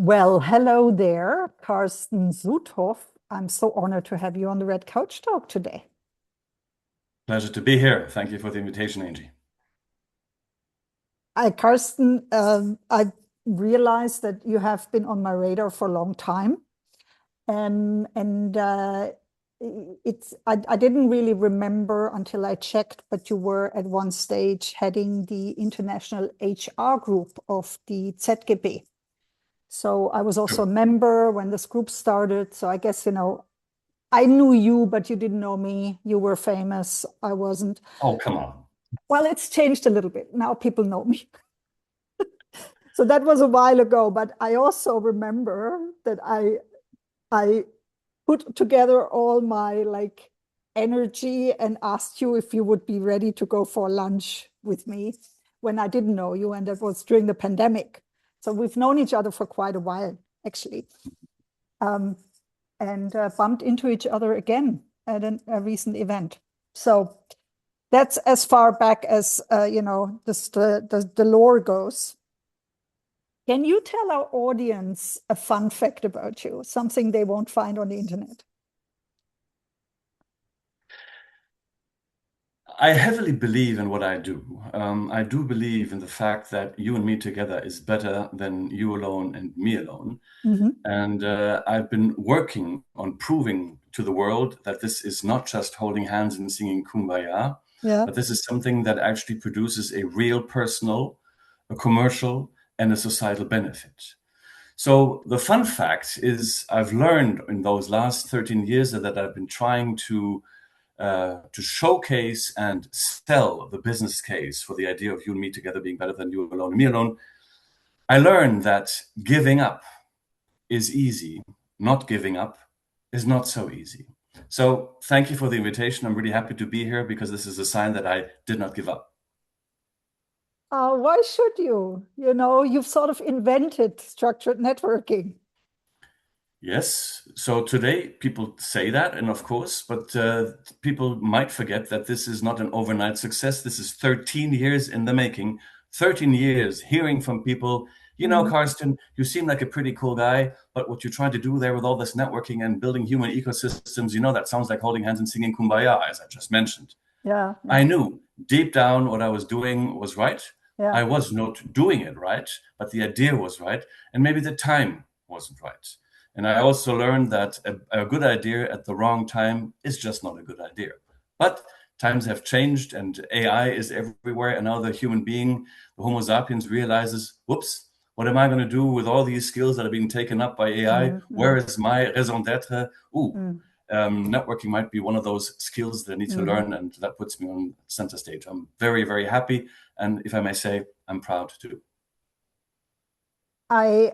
Well, hello there, Carsten Sudhoff. I'm so honored to have you on the Red Couch Talk today. Pleasure to be here. Thank you for the invitation, Angie. Carsten, I realized that you have been on my radar for a long time. And I didn't really remember until I checked, but you were at one stage heading the international HR group of the ZGB. So I was also a Sure. member when this group started. So I guess, I knew you, but you didn't know me. You were famous. I wasn't. Oh, come on. Well, it's changed a little bit. Now people know me. So that was a while ago, but I also remember that I put together all my like energy and asked you if you would be ready to go for lunch with me when I didn't know you, and that was during the pandemic. So we've known each other for quite a while, actually. Um, and bumped into each other again at a recent event. So that's as far back as the lore goes. Can you tell our audience a fun fact about you, something they won't find on the internet? I heavily believe in what I do. I do believe in the fact that you and me together is better than you alone and me alone. Mhm. And I've been working on proving to the world that this is not just holding hands and singing Kumbaya, Yeah. but this is something that actually produces a real personal, a commercial, and a societal benefit. So the fun fact is I've learned in those last 13 years that I've been trying to showcase and sell the business case for the idea of you and me together being better than you alone and me alone. I learned that giving up is easy. Not giving up is not so easy. So thank you for the invitation. I'm really happy to be here because this is a sign that I did not give up. Why should you? You've sort of invented structured networking. Yes. So today people say that, and of course, but people might forget that this is not an overnight success. This is 13 years in the making, 13 years hearing from people, Mhm. Carsten, you seem like a pretty cool guy, but what you're trying to do there with all this networking and building human ecosystems, that sounds like holding hands and singing Kumbaya, as I just mentioned. Yeah, I yeah, knew deep down what I was doing was right. yeah. I was not doing it right, but the idea was right, and maybe the time wasn't right. And I also learned that a good idea at the wrong time is just not a good idea. But times have changed and AI is everywhere. And now the human being, the Homo sapiens, realizes, whoops, what am I going to do with all these skills that are being taken up by AI? Where Mm-hmm. is my raison d'etre? Ooh, Mm-hmm. networking might be one of those skills that I need to Mm-hmm. learn, and that puts me on center stage. I'm very, very happy. And if I may say, I'm proud too. I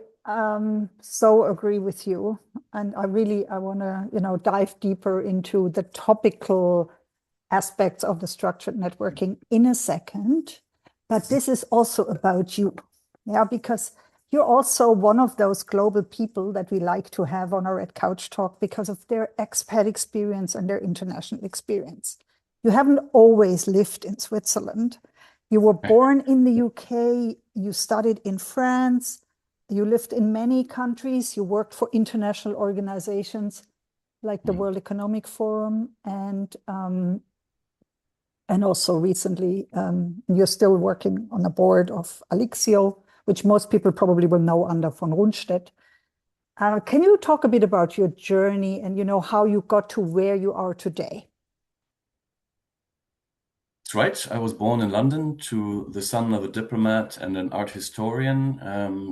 so agree with you. And I want to, dive deeper into the topical aspects of the structured networking in a second. But this is also about you. Yeah, because you're also one of those global people that we like to have on our Red Couch Talk because of their expat experience and their international experience. You haven't always lived in Switzerland. You were born in the UK, you studied in France, you lived in many countries, you worked for international organizations like the World Economic Forum, and also recently you're still working on the board of Alixio, which most people probably will know under von Rundstedt. Can you talk a bit about your journey and how you got to where you are today? That's right. I was born in London to the son of a diplomat and an art historian.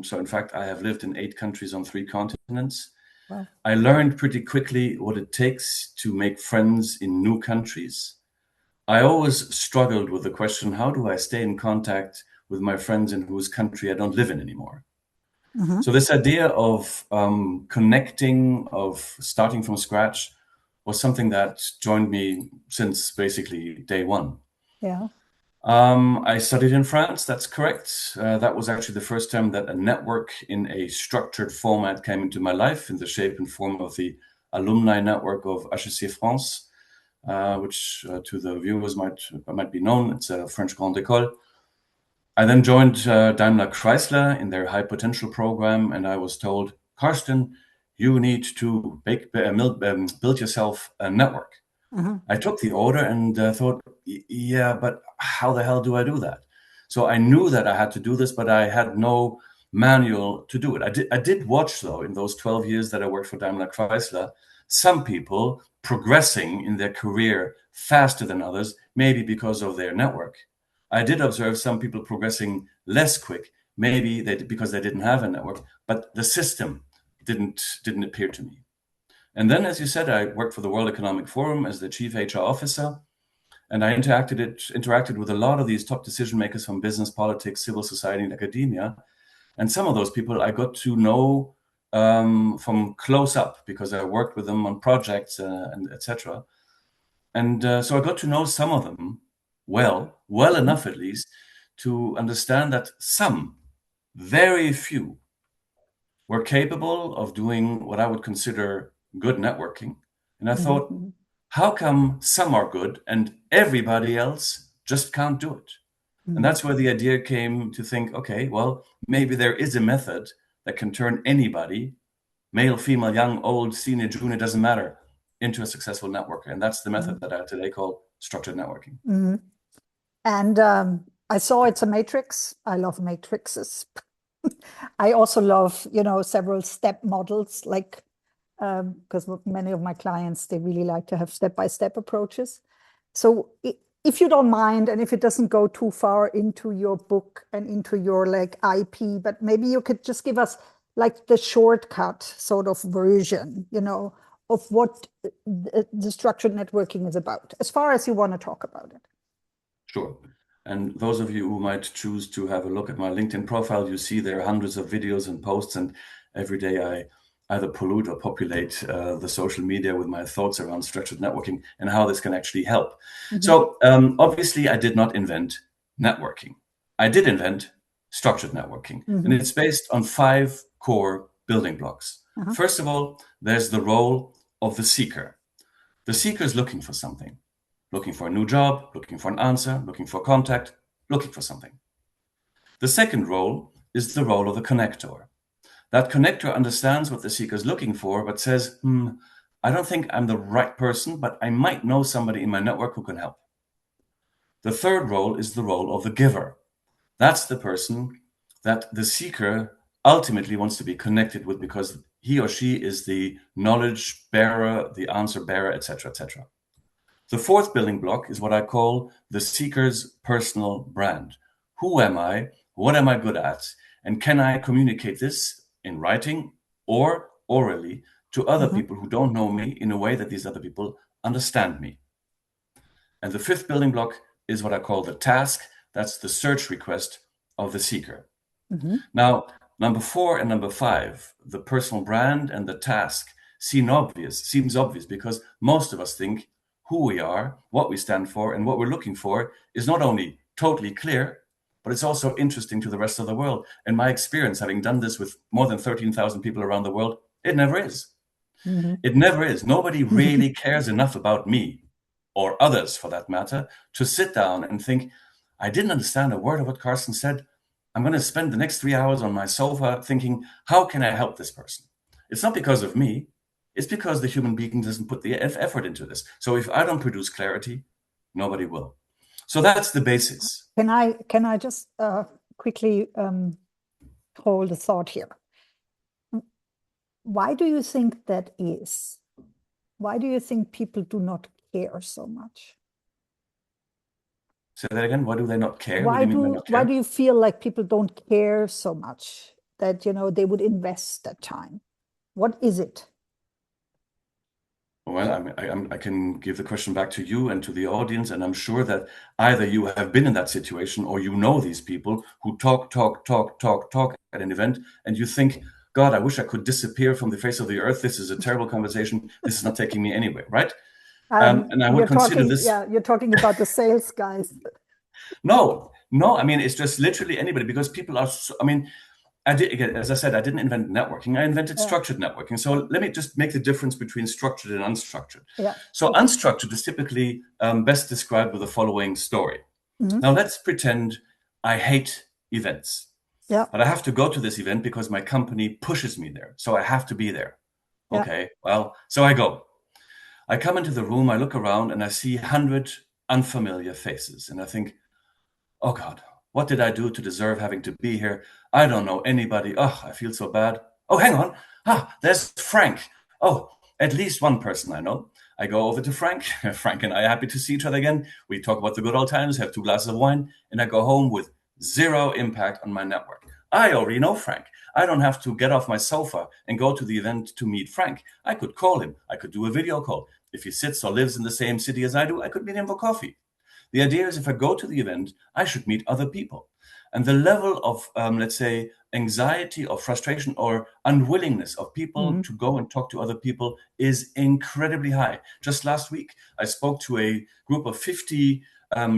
So, in fact, I have lived in 8 countries on 3 continents. Well, I learned pretty quickly what it takes to make friends in new countries. I always struggled with the question, how do I stay in contact with my friends in whose country I don't live in anymore? mhm. So this idea of connecting, of starting from scratch, was something that joined me since basically day one. Yeah. I studied in France, that's correct. That was actually the first time that a network in a structured format came into my life in the shape and form of the alumni network of HEC France, which to the viewers might be known. It's a French grande école. I then joined DaimlerChrysler in their high potential program, and I was told, Carsten, you need to build yourself a network. I took the order and thought, yeah, but how the hell do I do that? So I knew that I had to do this, but I had no manual to do it. I did watch, though, in those 12 years that I worked for DaimlerChrysler, some people progressing in their career faster than others, maybe because of their network. I did observe some people progressing less quick, maybe because they didn't have a network, but the system didn't appear to me. And then, as you said, I worked for the World Economic Forum as the chief HR officer, and I interacted with a lot of these top decision makers from business, politics, civil society, and academia. And some of those people I got to know from close up because I worked with them on projects and etc. And so I got to know some of them well enough at least to understand that some, very few, were capable of doing what I would consider good networking. And I thought, how come some are good and everybody else just can't do it? And that's where the idea came to think, okay, well, maybe there is a method that can turn anybody, male, female, young, old, senior, junior, doesn't matter, into a successful networker. And that's the method that I today call structured networking. And I saw it's a matrix. I love matrices. I also love, several step models, like, because many of my clients, they really like to have step-by-step approaches. So if you don't mind, and if it doesn't go too far into your book and into your IP, but maybe you could just give us like the shortcut sort of version, of what the structured networking is about, as far as you want to talk about it. Sure. And those of you who might choose to have a look at my LinkedIn profile, you see there are hundreds of videos and posts, and every day I either pollute or populate the social media with my thoughts around structured networking and how this can actually help. So obviously I did not invent networking. I did invent structured networking, and it's based on 5 core building blocks. First of all, there's the role of the seeker. The seeker is looking for something. Looking for a new job, looking for an answer, looking for contact, looking for something. The second role is the role of the connector. That connector understands what the seeker is looking for, but says, I don't think I'm the right person, but I might know somebody in my network who can help. The third role is the role of the giver. That's the person that the seeker ultimately wants to be connected with because he or she is the knowledge bearer, the answer bearer, etc., etc. The fourth building block is what I call the seeker's personal brand. Who am I? What am I good at? And can I communicate this in writing or orally to other people who don't know me in a way that these other people understand me? And the fifth building block is what I call the task. That's the search request of the seeker. Now, number 4 and number 5, the personal brand and the task, seems obvious because most of us think who we are, what we stand for, and what we're looking for is not only totally clear, but it's also interesting to the rest of the world. And my experience, having done this with more than 13,000 people around the world, it never is. It never is. Nobody really cares enough about me, or others for that matter, to sit down and think, I didn't understand a word of what Carsten said. I'm going to spend the next 3 hours on my sofa thinking, how can I help this person? It's not because of me. It's because the human being doesn't put the effort into this. So if I don't produce clarity, nobody will. So that's the basics. Can I just quickly hold a thought here? Why do you think that is? Why do you think people do not care so much? Say that again. Why do they not care? Why do you feel like people don't care so much that they would invest that time? What is it? Well, I can give the question back to you and to the audience, and I'm sure that either you have been in that situation or you know these people who talk at an event, and you think, God, I wish I could disappear from the face of the earth. This is a terrible conversation. This is not taking me anywhere, right? And I would consider this. Yeah, you're talking about the sales guys. No. I mean, it's just literally anybody, because people are. As I said, I didn't invent networking. I invented structured networking. So let me just make the difference between structured and unstructured. Yeah. So unstructured is typically best described with the following story. Now let's pretend I hate events. Yeah. But I have to go to this event because my company pushes me there. So I have to be there. Yeah. Okay, well, so I go. I come into the room, I look around, and I see 100 unfamiliar faces. And I think, oh God, what did I do to deserve having to be here? I don't know anybody. Oh, I feel so bad. Oh, hang on. There's Frank. Oh, at least one person I know. I go over to Frank. Frank and I are happy to see each other again. We talk about the good old times, have 2 glasses of wine, and I go home with zero impact on my network. I already know Frank. I don't have to get off my sofa and go to the event to meet Frank. I could call him. I could do a video call. If he sits or lives in the same city as I do, I could meet him for coffee. The idea is if I go to the event, I should meet other people. And the level of, let's say, anxiety or frustration or unwillingness of people to go and talk to other people is incredibly high. Just last week, I spoke to a group of 50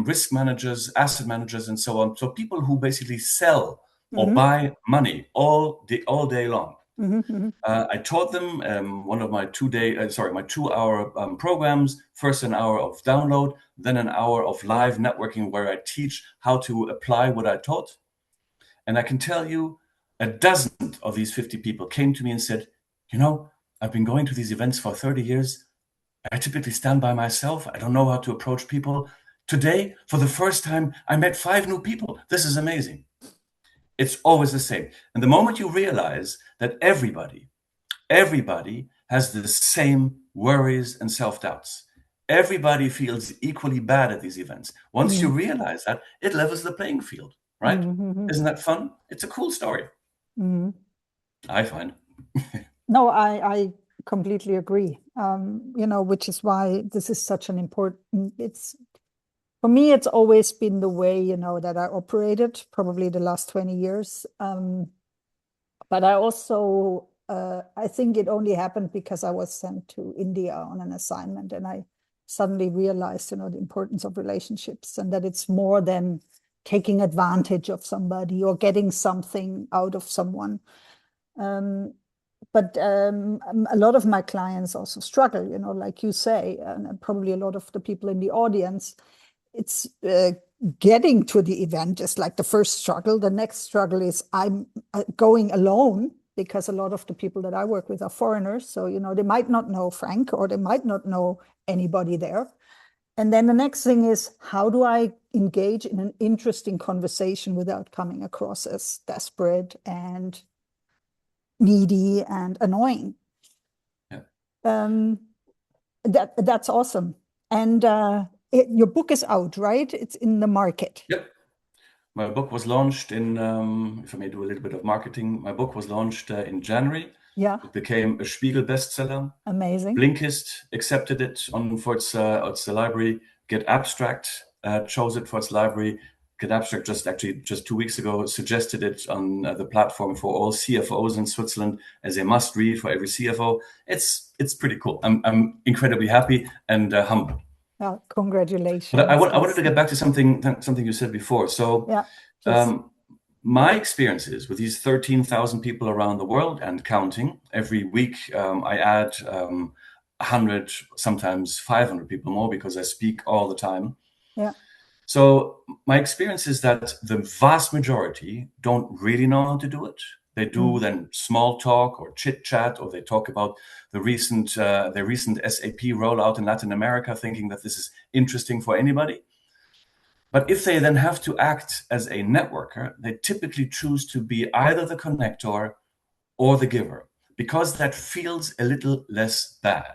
risk managers, asset managers, and so on. So people who basically sell or buy money all day long. I taught them one of my 2-hour programs. First an hour of download, then an hour of live networking where I teach how to apply what I taught. And I can tell you, a dozen of these 50 people came to me and said, I've been going to these events for 30 years. I typically stand by myself. I don't know how to approach people. Today, for the first time, I met 5 new people. This is amazing. It's always the same. And the moment you realize that everybody has the same worries and self-doubts. Everybody feels equally bad at these events. Once you realize that, it levels the playing field, right? Isn't that fun? It's a cool story. I find. No, I completely agree. Which is why this is such an important, for me, it's always been the way, that I operated, probably the last 20 years. But I also, I think it only happened because I was sent to India on an assignment, and I suddenly realized, the importance of relationships, and that it's more than taking advantage of somebody or getting something out of someone. But a lot of my clients also struggle, like you say, and probably a lot of the people in the audience. It's getting to the event is like the first struggle. The next struggle is I'm going alone, because a lot of the people that I work with are foreigners. So, they might not know Frank, or they might not know anybody there. And then the next thing is, how do I engage in an interesting conversation without coming across as desperate and needy and annoying? Yeah. That's awesome. And your book is out, right? It's in the market. Yep. My book was launched in, if I may do a little bit of marketing, my book was launched in January. Yeah. It became a Spiegel bestseller. Amazing. Blinkist accepted it for its library. Get Abstract chose it for its library. Get Abstract just 2 weeks ago suggested it on the platform for all CFOs in Switzerland as a must read for every CFO. It's pretty cool. I'm incredibly happy and humbled. Well, congratulations. But I wanted to get back to something you said before. So my experiences with these 13,000 people around the world and counting, every week I add 100, sometimes 500 people more, because I speak all the time. Yeah. So my experience is that the vast majority don't really know how to do it. They do then small talk or chit chat, or they talk about the recent SAP rollout in Latin America, thinking that this is interesting for anybody. But if they then have to act as a networker, they typically choose to be either the connector or the giver, because that feels a little less bad.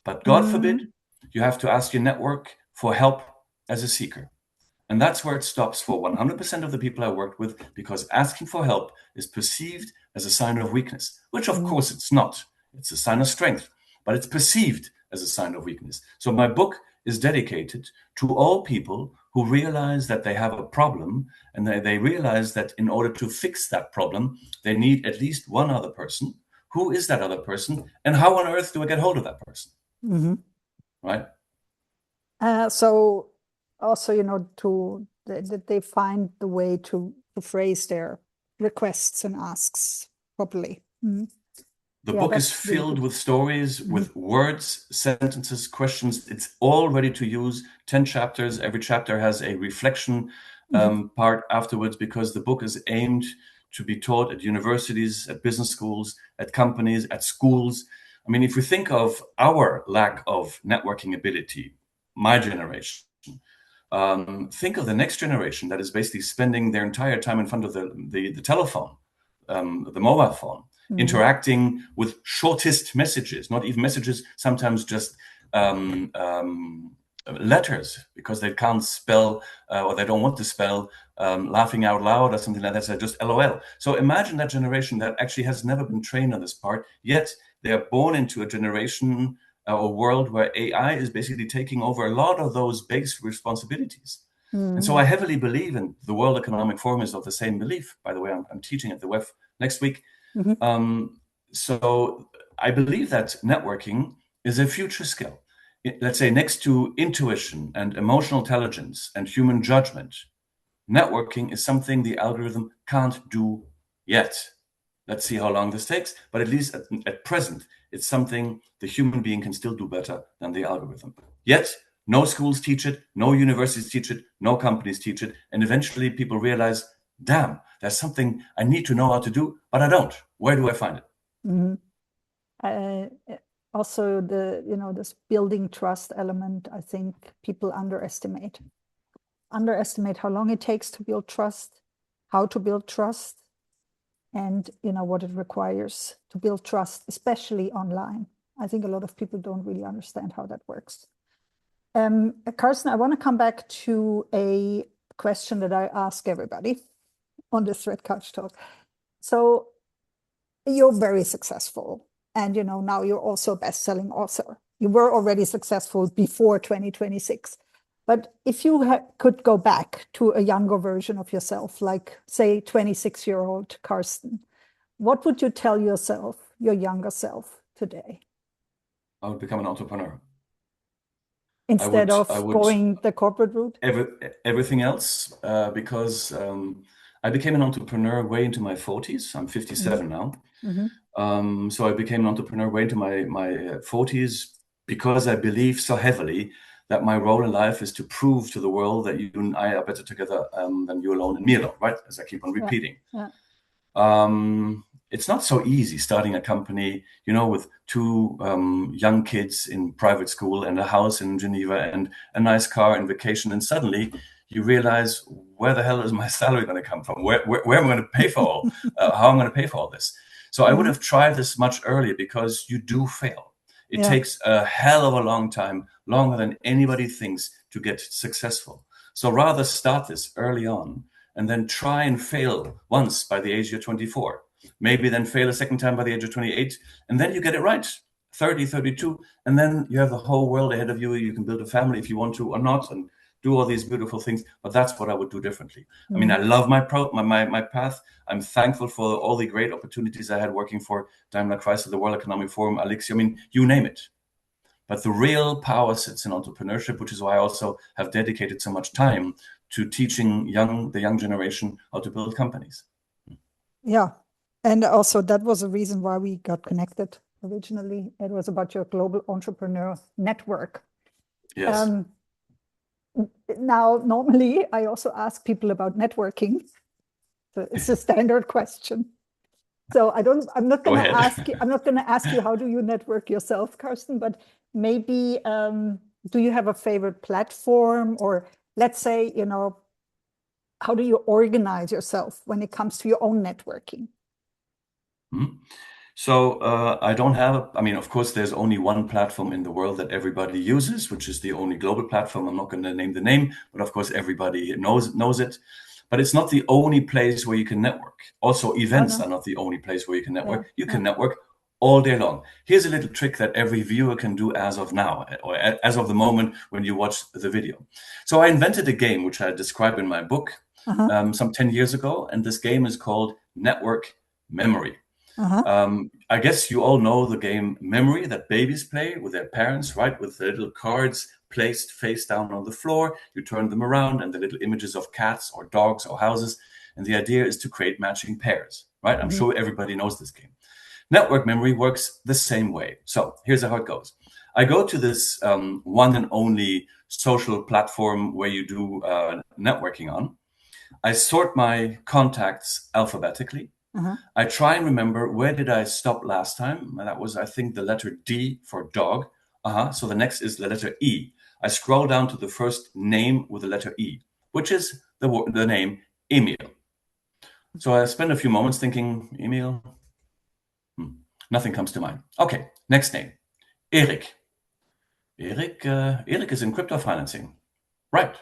But God forbid, you have to ask your network for help as a seeker. And that's where it stops for 100% of the people I worked with, because asking for help is perceived as a sign of weakness, which of course it's not. It's a sign of strength, but it's perceived as a sign of weakness. So my book is dedicated to all people who realize that they have a problem, and they realize that in order to fix that problem, they need at least one other person. Who is that other person? And how on earth do I get hold of that person? Right? So also, that they find the way to phrase their requests and asks properly. The book is filled with stories, with words, sentences, questions. It's all ready to use. 10 chapters. Every chapter has a reflection part afterwards, because the book is aimed to be taught at universities, at business schools, at companies, at schools. I mean, if we think of our lack of networking ability, my generation, think of the next generation that is basically spending their entire time in front of the telephone, the mobile phone, interacting with shortest messages, not even messages, sometimes just letters, because they can't spell or they don't want to spell, laughing out loud or something like that, so just LOL. So imagine that generation that actually has never been trained on this part, yet they are born into a generation or world where AI is basically taking over a lot of those base responsibilities. And so I heavily believe, and the World Economic Forum is of the same belief. By the way, I'm teaching at the WEF next week. So I believe that networking is a future skill. Let's say next to intuition and emotional intelligence and human judgment, networking is something the algorithm can't do yet. Let's see how long this takes, but at least at present, it's something the human being can still do better than the algorithm. Yet, no schools teach it, no universities teach it, no companies teach it, and eventually people realize, damn, there's something I need to know how to do, but I don't. Where do I find it? Also, this building trust element, I think people underestimate how long it takes to build trust, how to build trust, and what it requires to build trust, especially online. I think a lot of people don't really understand how that works. Carsten, I want to come back to a question that I ask everybody on this Red Couch Talk. So you're very successful, and now you're also a best-selling author. You were already successful before 2026. But if you could go back to a younger version of yourself, like, say, 26-year-old Carsten, what would you tell yourself, your younger self, today? I would become an entrepreneur. Instead of going the corporate route? Everything else, because I became an entrepreneur way into my 40s. I'm 57 now. So I became an entrepreneur way into my 40s because I believe so heavily that my role in life is to prove to the world that you and I are better together than you alone and me alone, right? As I keep on repeating. It's not so easy starting a company, with two young kids in private school and a house in Geneva and a nice car and vacation. And suddenly you realize, where the hell is my salary going to come from? Where am I going to pay for how am I going to pay for all this? So I would have tried this much earlier, because you do fail. It takes a hell of a long time, longer than anybody thinks, to get successful. So rather start this early on and then try and fail once by the age you're 24. Maybe then fail a second time by the age of 28. And then you get it right, 30, 32. And then you have the whole world ahead of you. You can build a family if you want to or not, and do all these beautiful things. But that's what I would do differently. I mean, I love my path. I'm thankful for all the great opportunities I had working for DaimlerChrysler, the World Economic Forum, Alexia, I mean, you name it. But the real power sits in entrepreneurship, which is why I also have dedicated so much time to teaching the young generation how to build companies. Yeah. And also that was a reason why we got connected originally. It was about your global entrepreneur network. Yes. Now, normally I also ask people about networking. So it's a standard question. So I'm not going to ask you how do you network yourself, Carsten, but maybe do you have a favorite platform, or let's say, how do you organize yourself when it comes to your own networking? So I don't have, of course, there's only one platform in the world that everybody uses, which is the only global platform. I'm not going to name the name, but of course, everybody knows it. But it's not the only place where you can network. Also, events are not the only place where you can network. You can network all day long. Here's a little trick that every viewer can do as of now, or as of the moment when you watch the video. So I invented a game, which I describe in my book some 10 years ago. And this game is called Network Memory. I guess you all know the game Memory that babies play with their parents, right? With the little cards placed face down on the floor. You turn them around and the little images of cats or dogs or houses. And the idea is to create matching pairs, right? I'm sure everybody knows this game. Network memory works the same way. So here's how it goes. I go to this one and only social platform where you do networking on. I sort my contacts alphabetically. I try and remember, where did I stop last time? And that was, I think, the letter D for dog. So the next is the letter E. I scroll down to the first name with the letter E, which is the name Emil. So I spend a few moments thinking, Emil, nothing comes to mind. Okay, next name, Erik. Erik is in crypto financing. Right.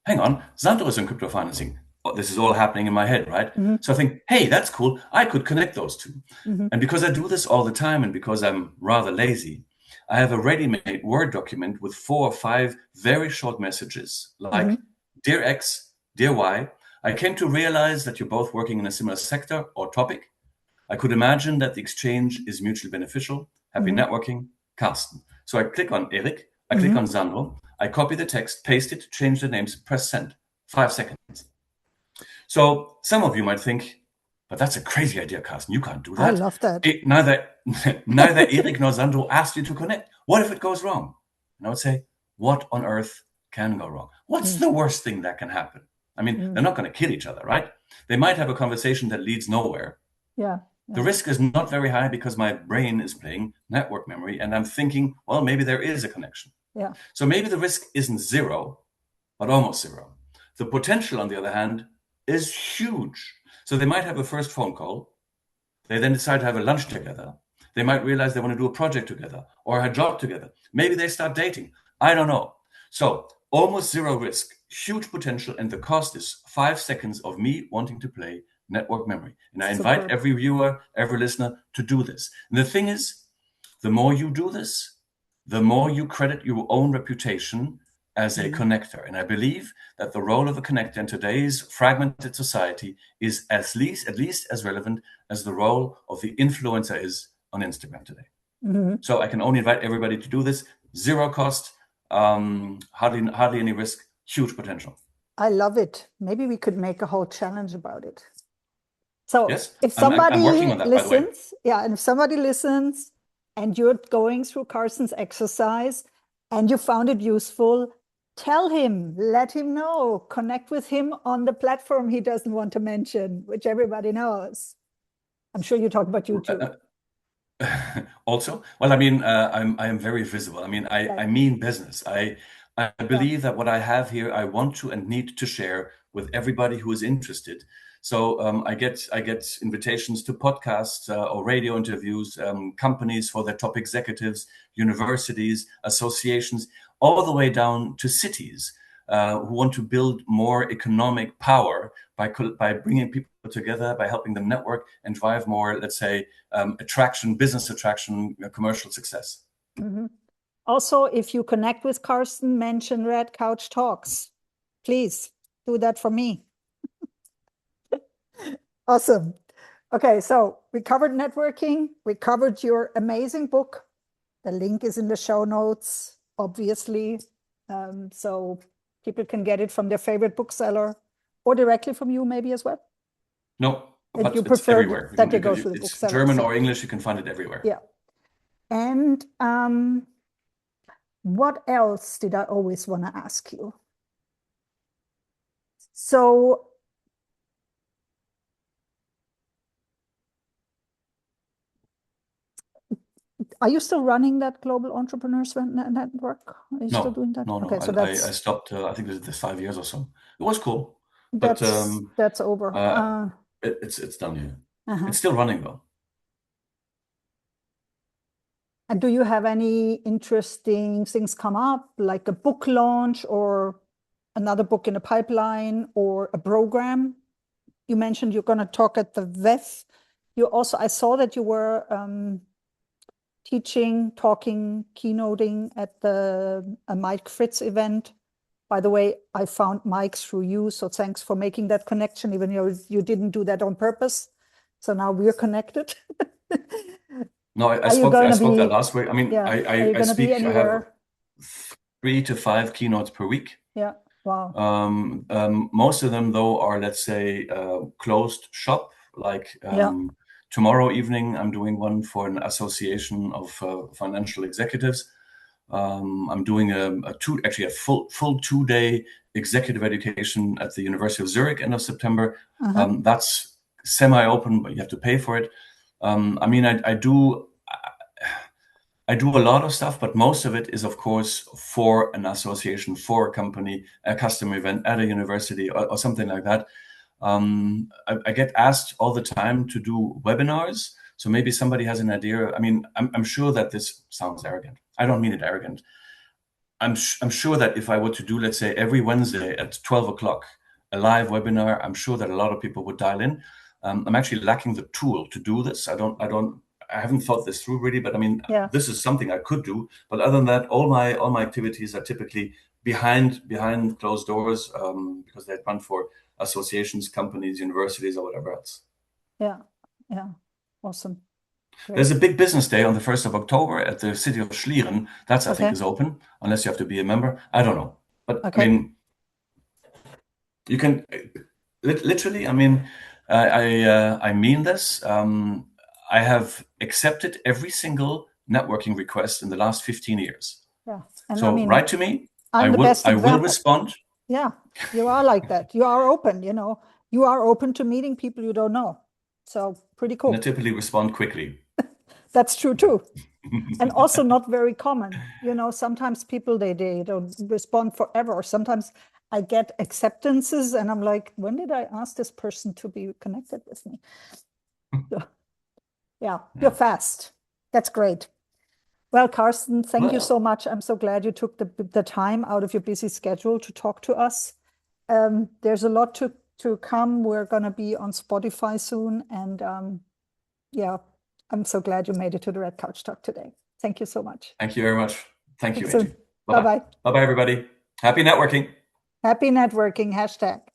Hang on, Sandro is in crypto financing. Oh, this is all happening in my head, right? So I think, hey, that's cool. I could connect those two. And because I do this all the time, and because I'm rather lazy, I have a ready-made Word document with 4 or 5 very short messages, like, Dear X, Dear Y, I came to realize that you're both working in a similar sector or topic. I could imagine that the exchange is mutually beneficial. Happy networking, Carsten. So I click on Erik, I click on Sandro, I copy the text, paste it, change the names, press send. 5 seconds. So some of you might think, but that's a crazy idea, Carsten. You can't do that. I love that. Neither Erik nor Sandro asked you to connect. What if it goes wrong? And I would say, what on earth can go wrong? What's the worst thing that can happen? I mean, they're not going to kill each other, right? They might have a conversation that leads nowhere. Yeah. The risk is not very high because my brain is playing network memory and I'm thinking, well, maybe there is a connection. Yeah. So maybe the risk isn't 0, but almost 0. The potential, on the other hand, is huge. So they might have a first phone call. They then decide to have a lunch together. They might realize they want to do a project together or a job together. Maybe they start dating. I don't know. So almost 0 risk, huge potential, and the cost is 5 seconds of me wanting to play network memory. And I invite every viewer, every listener to do this. And the thing is, the more you do this, the more you credit your own reputation as a connector. And I believe that the role of a connector in today's fragmented society is at least as relevant as the role of the influencer is on Instagram today. So I can only invite everybody to do this. 0 cost, hardly any risk, huge potential. I love it. Maybe we could make a whole challenge about it. So yes, if somebody I'm working on that, listens, and if somebody listens and you're going through Carsten's exercise and you found it useful, tell him, let him know, connect with him on the platform he doesn't want to mention, which everybody knows. I'm sure you talk about YouTube. Also, well, I mean, I am very visible. I mean, I mean business. I believe that what I have here, I want to and need to share with everybody who is interested. So I get invitations to podcasts or radio interviews, companies for their top executives, universities, associations, all the way down to cities who want to build more economic power by bringing people together, by helping them network and drive more, let's say, attraction, business attraction, commercial success. Also, if you connect with Carsten, mention Red Couch Talks. Please do that for me. Awesome. Okay, so we covered networking. We covered your amazing book. The link is in the show notes, obviously. So people can get it from their favorite bookseller or directly from you maybe as well. No, but you it's everywhere. That you go through the bookseller. German or English, you can find it everywhere. Yeah. And what else did I always want to ask you? So are you still running that Global Entrepreneurs Network? Are you still doing that? No. Okay, so I stopped, I think this 5 years or so. It was cool. That's over. It's done here. It's still running though. And do you have any interesting things come up, like a book launch or another book in the pipeline or a program? You mentioned you're going to talk at the VEF. You also, I saw that you were teaching, talking, keynoting at the Mike Fritz event. By the way, I found Mike through you, so thanks for making that connection, even though you didn't do that on purpose. So now we're connected. No, I spoke that last week. I mean, I speak, I have 3 to 5 keynotes per week. Yeah, wow. Most of them, though, are, let's say, closed shop. Like tomorrow evening, I'm doing one for an association of financial executives. I'm doing actually a full 2-day executive education at the University of Zurich end of September. That's semi-open, but you have to pay for it. I mean, I do a lot of stuff, but most of it is, of course, for an association, for a company, a customer event at a university or something like that. I get asked all the time to do webinars. So maybe somebody has an idea. I mean, I'm sure that this sounds arrogant. I don't mean it arrogant. I'm sure that if I were to do, let's say, every Wednesday at 12 o'clock, a live webinar, I'm sure that a lot of people would dial in. I'm actually lacking the tool to do this. I haven't thought this through really, but I mean, this is something I could do. But other than that, all my activities are typically behind closed doors, because they run for associations, companies, universities, or whatever else. Yeah. Awesome. Great. There's a big business day on the 1st of October at the city of Schlieren. That's, I think, is open, unless you have to be a member. I don't know. But I mean, you can literally, I mean, I mean this. I have accepted every single networking request in the last 15 years. Yeah. And so I mean, write to me. I will respond. Yeah, you are like that. You are open, you know. You are open to meeting people you don't know. So pretty cool. And I typically respond quickly. That's true too. And also not very common. You know, sometimes people, they don't respond forever. Or sometimes I get acceptances and I'm like, when did I ask this person to be connected with me? So, yeah, you're fast. That's great. Well, Carsten, thank you so much. I'm so glad you took the time out of your busy schedule to talk to us. There's a lot to come. We're going to be on Spotify soon. And yeah, I'm so glad you made it to the Red Couch Talk today. Thank you so much. Thank you very much. Thank you, Angie. Bye-bye. Bye-bye, everybody. Happy networking. Happy networking. #.